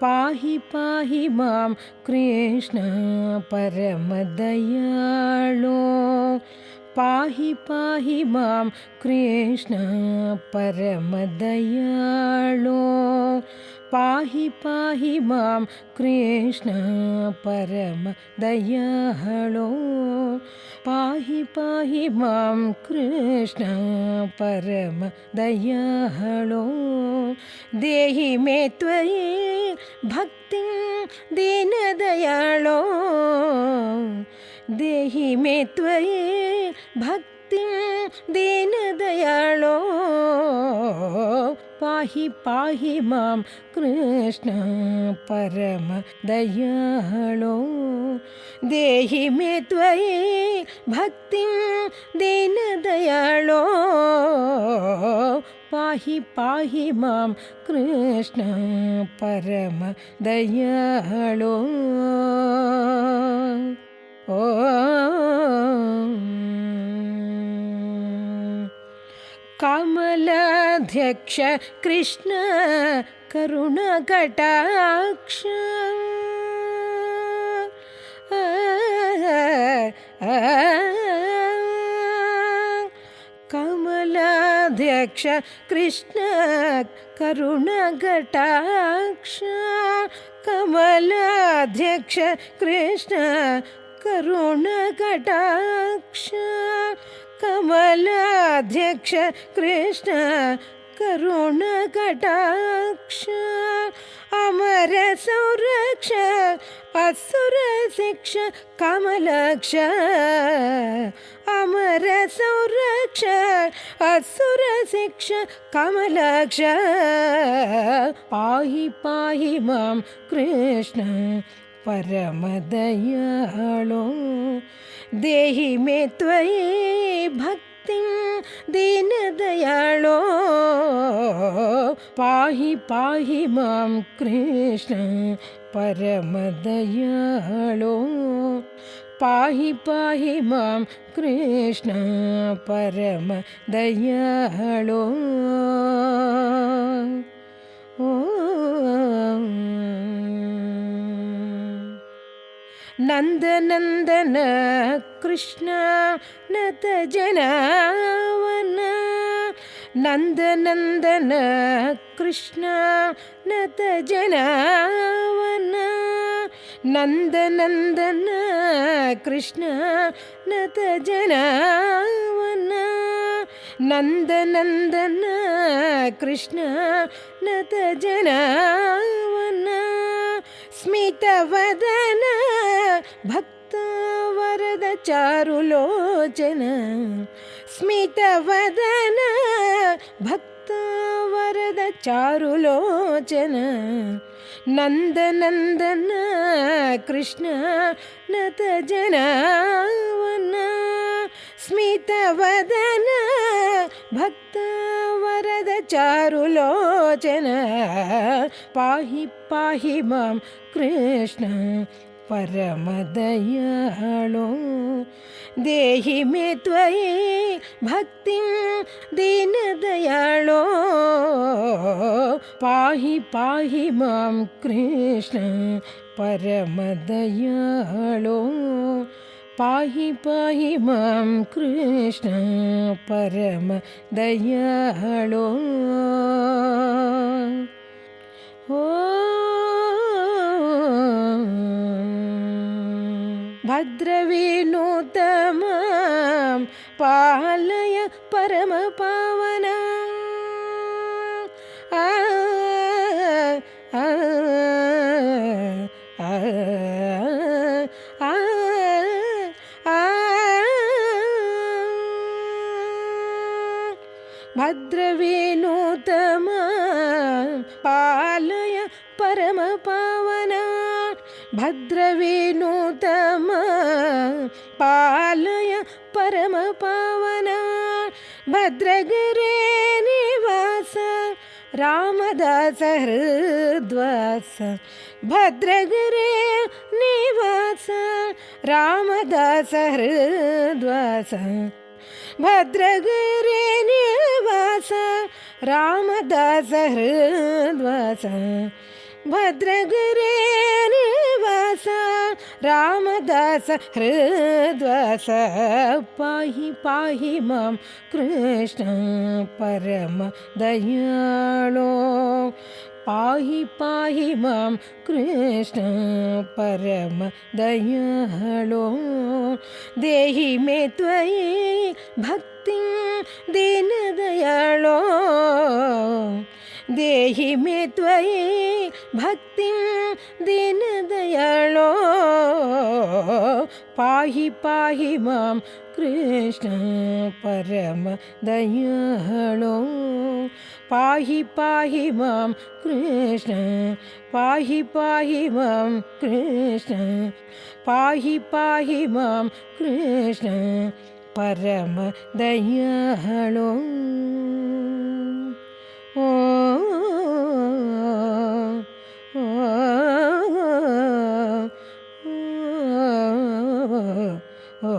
पाहि पाहि मां कृष्ण परमदयाळो पाहि पाहि मां कृष्ण परमदयाळो पाहि पाहि मां कृष्ण परमदयाळो पाहि पाहि मां कृष्ण परमदयाळो देहि मे त्वयि भक्तिं दीनदयाळो देहि मे त्वयि भक्तिं दीनदयाळो पाहि पाहि मां कृष्ण परमदयाळो देहि मे त्वयि भक्तिं दीनदयाळो पाहि पाहि मां कृष्ण परमदयाळो ओ कमलाध्यक्ष कृष्ण करुणकटाक्ष कमलाध्यक्ष कृष्ण करुणकटाक्ष कमलाध्यक्ष कृष्ण करुणकटाक्ष कमलाध्यक्ष कृष्ण करुणकटाक्ष अमर संरक्ष असुर शिक्ष कमलक्ष अमर संरक्ष असुर शिक्ष कमलक्ष पाहि पाहि मां कृष्ण परमदयाळो देहि मे त्वयि भक्तिं दीनदयाळो पाहि पाहि मां कृष्ण परमदयाळो पाहि पाहि मां कृष्ण परमदयाळो नंदनंदन कृष्ण नत जनावन नंदनंदन कृष्ण नत जनावन नंदनंदन कृष्ण नत जनावन नंदनंदन कृष्ण नत जनावन स्मितवदन भक्तवरद चारुलोचन स्मितवदन भक्तवरद चारुलोचन नंदनंदन कृष्ण नत जनावन स्मितवदन भक्तवरद चारुलोचन पाहि पाहि मां कृष्ण परमदयाळो देहि मे त्वयि भक्तिं दीनदयाळो पाहि पाहि मां कृष्ण परमदयाळो पाहि पाहि मां कृष्ण परमदयाळो भद्रविनुतमां पालय परमपावना भद्रविनुतमां पालय परमपावना भद्रविनुतमां पालय परमपावना भद्रगिरे निवास रामदास हृद्वास भद्रगिरे निवास रामदास हृद्वास भद्रगिरे निवास रामदास हृद्वास भद्रगिरे निवास रामदास हृद्वास पाहि पाहि मां कृष्ण परम दयाळो पाहि पाहि मां कृष्ण परम दयाळो देहि मे त्वयि भक्तिं दीनदयाळो देहि मे त्वयि भक्तिं दीनदयाळो पाहि पाहि मां कृष्ण परम दयाळो पाहि पाहि मां कृष्ण पाहि पाहि मां कृष्ण पाहि पाहि मां कृष्ण परम दयाळो ओ ओ